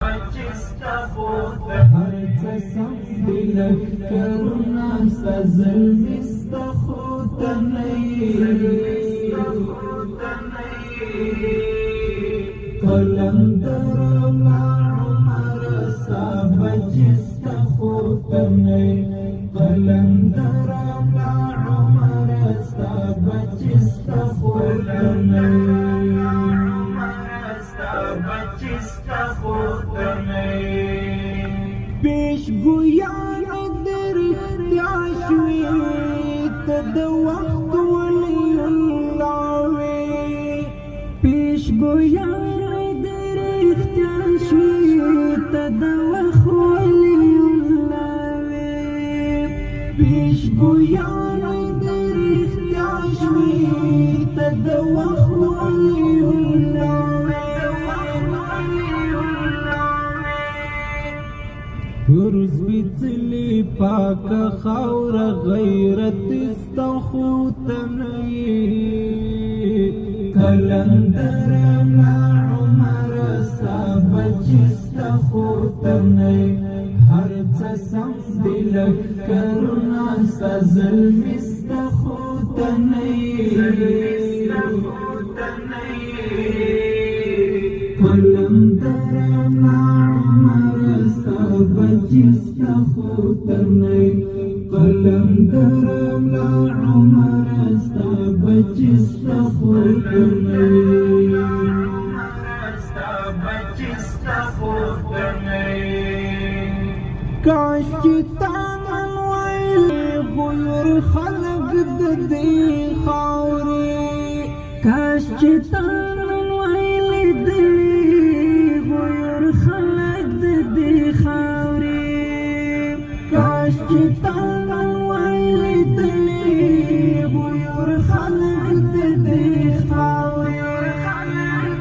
بچستا خود هر قسم دلک کرونا سزل مست خود قلم درم عمر سا بچستا خود قلم درم عمر سا بچستا خود پیش گویان در اختیاشوی تد وقت ولی اللہ وی پیش گویان در اختیاشوی تد وقت ولی اللہ وی پیش گویان در اختیاشوی تد وقت ولی اللہ روز بیتلی پاک خور غیرت استخوتنی کلندر لا عمر سابج استخوتنی هر تسم دلک کرنا سزل مستخوتنی کلندر لا عمر بچستا خوتنی قلم درم لا عمر استا بچستا خوتنی کاش چتان ویلی غیر خلق ددی خاوری کاش چتان ویلی دلی غیر خلق ددی خاوری کاش چتان ویلی دلی غیر خلق ددی خاوری